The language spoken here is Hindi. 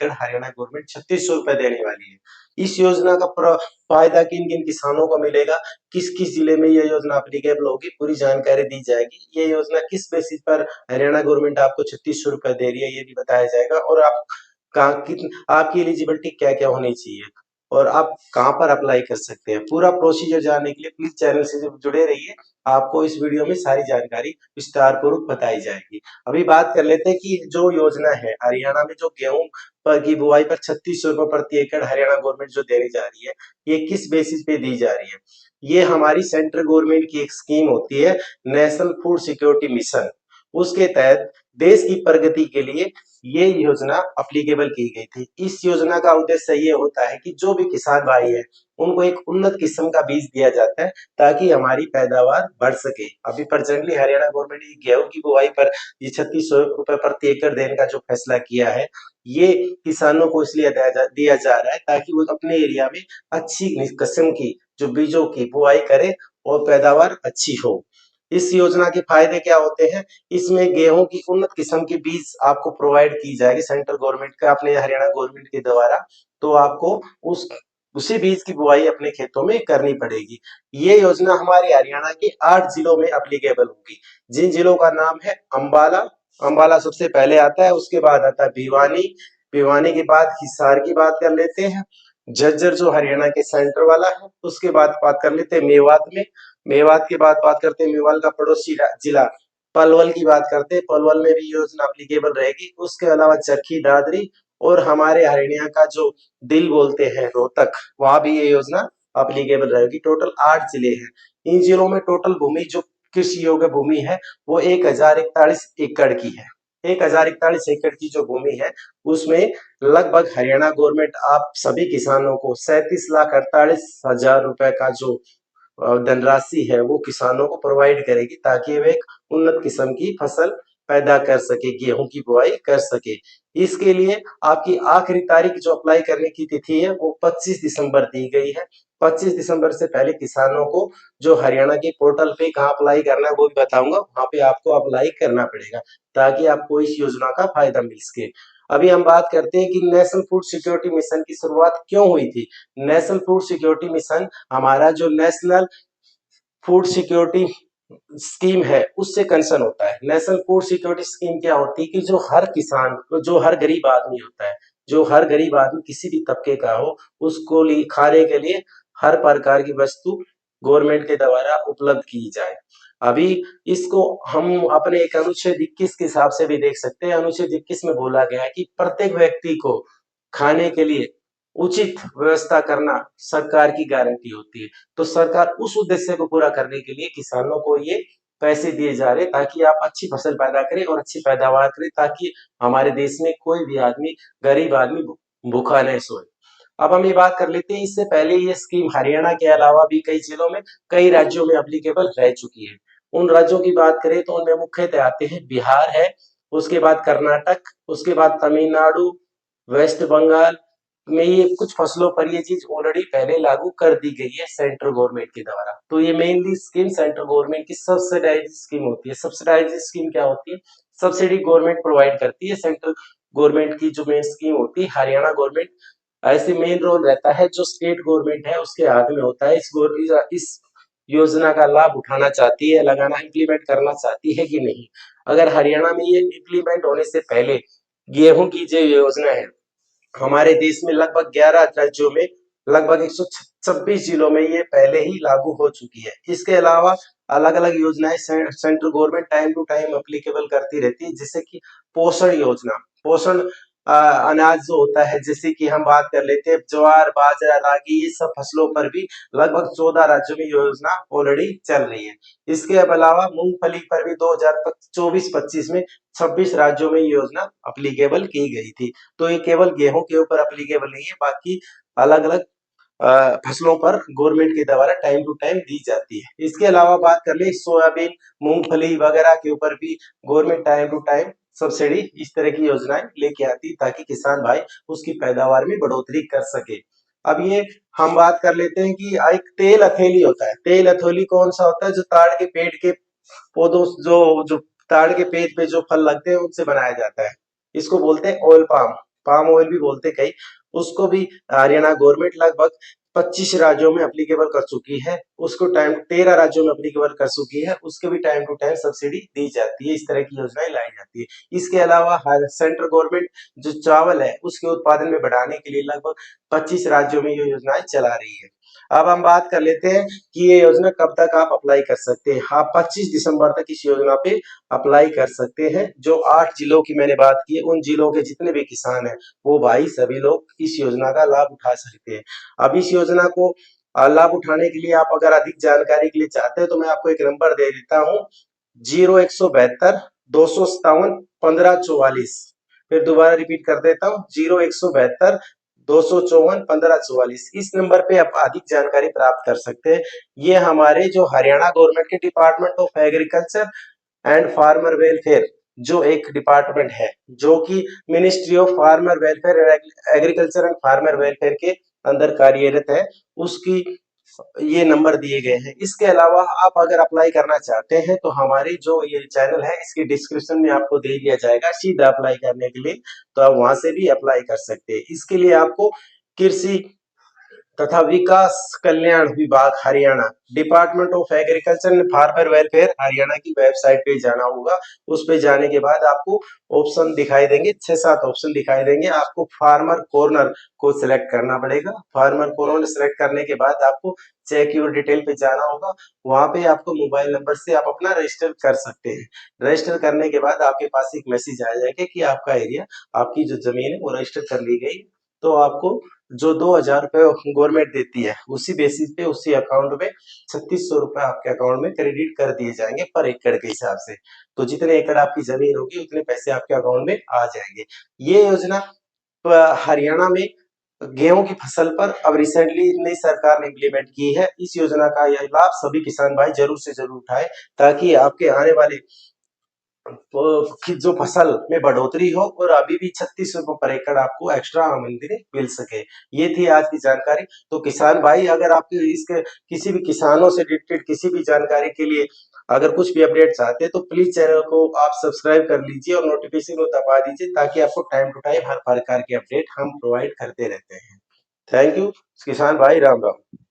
एकड़ हरियाणा गवर्नमेंट 3600 रुपए देने वाली है। इस योजना का फायदा किन किन किसानों को मिलेगा, किस किस जिले में ये योजना अप्लीकेबल होगी, पूरी जानकारी दी जाएगी। ये योजना किस बेसिस पर हरियाणा गवर्नमेंट आपको 3600 रुपए दे रही है ये भी बताया जाएगा, और आप आपकी एलिजिबिलिटी क्या क्या होनी चाहिए और आप कहां पर अप्लाई कर सकते हैं। पूरा प्रोसीजर जानने के लिए प्लीज चैनल से जुड़े रहिए। आपको इस वीडियो में सारी जानकारी विस्तार पूर्वक बताई जाएगी। अभी बात कर लेते हैं कि जो योजना है हरियाणा में, जो गेहूं पर की बुआई पर 3600 रुपए प्रति एकड़ हरियाणा गवर्नमेंट जो देने जा रही है, ये किस बेसिस पे दी जा रही है। ये हमारी सेंट्रल गवर्नमेंट की एक स्कीम होती है, नेशनल फूड सिक्योरिटी मिशन। उसके तहत देश की प्रगति के लिए ये योजना अप्लीकेबल की गई थी। इस योजना का उद्देश्य ये होता है कि जो भी किसान भाई है उनको एक उन्नत किस्म का बीज दिया जाता है ताकि हमारी पैदावार बढ़ सके। अभी प्रेजेंटली हरियाणा गवर्नमेंट ने गेहूं की बुआई पर ये 3600 रुपए प्रति एकड़ देने का जो फैसला किया है, ये किसानों को इसलिए दिया जा रहा है ताकि वो अपने एरिया में अच्छी किस्म की जो बीजों की बुआई करे और पैदावार अच्छी हो। इस योजना के फायदे क्या होते हैं, इसमें गेहूं की उन्नत किस्म के बीज आपको प्रोवाइड की जाएगी सेंट्रल गवर्नमेंट का अपने हरियाणा गवर्नमेंट के द्वारा। तो आपको उसी बीज की बुआई अपने खेतों में करनी पड़ेगी। ये योजना हमारे हरियाणा के 8 जिलों में एप्लीकेबल होगी, जिन जिलों का नाम है अंबाला। अंबाला सबसे पहले आता है, उसके बाद आता है भिवानी। भिवानी के बाद हिसार की बात कर लेते हैं, झज्जर जो हरियाणा के सेंटर वाला है। उसके बाद बात कर लेते हैं मेवात में। मेवात के बाद बात करते हैं मेवात का पड़ोसी जिला पलवल की बात करते हैं, पलवल में भी योजना एप्लीकेबल रहेगी। उसके अलावा चरखी दादरी और हमारे हरियाणा का जो दिल बोलते हैं रोहतक, वहां भी ये योजना एप्लीकेबल रहेगी। टोटल 8 जिले हैं। इन जिलों में टोटल भूमि जो कृषि योग्य भूमि है वो 1041 एकड़ की है। 1041 एकड़ की जो भूमि है उसमें लगभग हरियाणा गवर्नमेंट आप सभी किसानों को 37,48,000 रुपए का जो धनराशि है वो किसानों को प्रोवाइड करेगी ताकि वे एक उन्नत किस्म की फसल पैदा कर सके, गेहूं की बुआई कर सके। इसके लिए आपकी आखिरी तारीख जो अप्लाई करने की तिथि है वो 25 दिसंबर दी गई है। 25 दिसंबर से पहले किसानों को जो हरियाणा के पोर्टल पे कहाँ अप्लाई करना है वो भी बताऊंगा, वहां पे आपको अप्लाई करना पड़ेगा ताकि आपको इस योजना का फायदा मिल सके। अभी हम बात करते हैं कि नेशनल फूड सिक्योरिटी मिशन की शुरुआत क्यों हुई थी। नेशनल फूड सिक्योरिटी मिशन हमारा जो नेशनल फूड सिक्योरिटी स्कीम है उससे कंसर्न होता है। नेशनल फूड सिक्योरिटी स्कीम क्या होती है कि जो हर किसान, जो हर गरीब आदमी होता है, जो हर गरीब आदमी किसी भी तबके का हो, उसको खाने के लिए हर प्रकार की वस्तु गवर्नमेंट के द्वारा उपलब्ध की जाए। अभी इसको हम अपने एक अनुच्छेद 21 के हिसाब से भी देख सकते हैं। अनुच्छेद 21 में बोला गया है कि प्रत्येक व्यक्ति को खाने के लिए उचित व्यवस्था करना सरकार की गारंटी होती है। तो सरकार उस उद्देश्य को पूरा करने के लिए किसानों को ये पैसे दिए जा रहे ताकि आप अच्छी फसल पैदा करें और अच्छी पैदावार करें ताकि हमारे देश में कोई भी आदमी, गरीब आदमी भूखा नहीं सोए। अब हम ये बात कर लेते हैं, इससे पहले ये स्कीम हरियाणा के अलावा भी कई जिलों में, कई राज्यों में एप्लीकेबल रह चुकी है। उन राज्यों की बात करें तो उनमें मुख्यतः आते हैं बिहार है, उसके बाद कर्नाटक, उसके बाद तमिलनाडु, वेस्ट बंगाल में ये कुछ फसलों पर ये चीज ऑलरेडी पहले लागू कर दी गई है सेंट्रल गवर्नमेंट के द्वारा। तो ये मेनली स्कीम सेंट्रल गवर्नमेंट की सब्सिडाइज स्कीम होती है। सब्सिडाइज स्कीम क्या होती है, सब्सिडी गवर्नमेंट प्रोवाइड करती है। सेंट्रल गवर्नमेंट की जो मेन स्कीम होती है, हरियाणा गवर्नमेंट ऐसे मेन रोल रहता है जो स्टेट गवर्नमेंट है उसके हाथ में होता है। इस योजना का लाभ उठाना चाहती है, लगाना, इम्प्लीमेंट करना चाहती है कि नहीं। अगर हरियाणा में ये इम्प्लीमेंट होने से पहले गेहूं की जो योजना है हमारे देश में लगभग 11 राज्यों में, लगभग 126 जिलों में ये पहले ही लागू हो चुकी है। इसके अलावा अलग अलग योजनाएं central government time to time applicable करती रहती है, जैसे कि पोषण योजना, पोषण अनाज जो होता है, जैसे कि हम बात कर लेते हैं ज्वार, बाजरा, रागी, ये सब फसलों पर भी लगभग 14 राज्यों में योजना ऑलरेडी चल रही है। इसके अलावा मूंगफली पर भी 2024-25 में 26 राज्यों में योजना अप्लीकेबल की गई थी। तो ये केवल गेहूं के ऊपर अप्लीकेबल नहीं है, बाकी अलग अलग फसलों पर गवर्नमेंट के द्वारा टाइम टू टाइम दी जाती है। इसके अलावा बात कर ले सोयाबीन, मूंगफली वगैरह के ऊपर भी government time to time subsidy, इस तरह की योजनाएं लेके आती ताकि किसान भाई उसकी पैदावार में बढ़ोतरी कर सके। अब ये हम बात कर लेते हैं कि एक तेल हथेली होता है। तेल हथेली कौन सा होता है, जो ताड़ के पेड़ के पौधों, जो ताड़ के पेड़ पे जो फल लगते हैं उनसे बनाया जाता है। इसको बोलते हैं ऑयल पाम। पाम ऑयल भी बोलते कई, उसको भी हरियाणा गवर्नमेंट लगभग 25 राज्यों में एप्लीकेबल कर चुकी है। उसको टाइम 13 राज्यों में एप्लीकेबल कर चुकी है, उसके भी टाइम टू टाइम सब्सिडी दी जाती है। इस तरह की योजनाएं लाई जाती है। इसके अलावा सेंट्रल गवर्नमेंट जो चावल है उसके उत्पादन में बढ़ाने के लिए लगभग 25 राज्यों में ये योजनाएं चला रही है। अब हम बात कर लेते हैं कि ये योजना कब तक आप अप्लाई कर सकते हैं। आप 25 दिसंबर तक इस योजना पे अप्लाई कर सकते हैं। जो 8 जिलों की मैंने बात की है, उन जिलों के जितने भी किसान हैं वो भाई सभी लोग इस योजना का लाभ उठा सकते हैं। अब इस योजना को लाभ उठाने के लिए आप अगर अधिक जानकारी के लिए चाहते हैं तो मैं आपको एक नंबर दे देता हूँ, 0172 257 1544। फिर दोबारा रिपीट कर देता हूँ, 0172 254 1544। इस नंबर पे आप अधिक जानकारी प्राप्त कर सकते हैं। ये हमारे जो हरियाणा गवर्नमेंट के department of agriculture and farmer welfare जो एक डिपार्टमेंट है, जो कि ministry of farmer welfare, agriculture and farmer welfare के अंदर कार्यरत है, उसकी ये नंबर दिए गए हैं। इसके अलावा आप अगर अप्लाई करना चाहते हैं तो हमारी जो ये चैनल है इसके डिस्क्रिप्शन में आपको दे दिया जाएगा सीधा अप्लाई करने के लिए, तो आप वहां से भी अप्लाई कर सकते हैं। इसके लिए आपको कृषि तथा विकास कल्याण विभाग Haryana, department of agriculture and farmer welfare Haryana की वेबसाइट पे जाना होगा। उस पे जाने के बाद आपको ऑप्शन दिखाई देंगे, 6-7 ऑप्शन दिखाई देंगे। आपको फार्मर कॉर्नर को सिलेक्ट करना पड़ेगा। फार्मर कॉर्नर सिलेक्ट करने के बाद आपको चेक योर डिटेल पे जाना होगा। वहां पे आपको मोबाइल नंबर से आप अपना रजिस्टर कर सकते हैं। रजिस्टर करने के बाद आपके पास एक मैसेज आ जाएगा कि आपका एरिया, आपकी जो जमीन है वो रजिस्टर कर ली गई। तो आपको जो 2,000 रुपए गवर्नमेंट देती है उसी बेसिस पे उसी अकाउंट में 3600 रुपए आपके अकाउंट में क्रेडिट कर दिए जाएंगे पर एकड़ के हिसाब से। तो जितने एकड़ आपकी जमीन होगी उतने पैसे आपके अकाउंट में आ जाएंगे। ये योजना हरियाणा में गेहूं की फसल पर अब रिसेंटली नई सरकार ने इम्प्लीमेंट की है। इस योजना का यह लाभ सभी किसान भाई जरूर से जरूर उठाए, ताकि आपके आने वाले की जो फसल में बढ़ोतरी हो और अभी भी 3600 रुपए पर एकड़ आपको एक्स्ट्रा आमदनी मिल सके। ये थी आज की जानकारी। तो किसान भाई अगर आपके इसके किसी भी किसानों से रिलेटेड किसी भी जानकारी के लिए अगर कुछ भी अपडेट चाहते हैं तो प्लीज चैनल को आप सब्सक्राइब कर लीजिए और नोटिफिकेशन को दबा दीजिए, ताकि आपको टाइम टू टाइम हर प्रकार के अपडेट हम प्रोवाइड करते रहते हैं। थैंक यू किसान भाई, राम राम।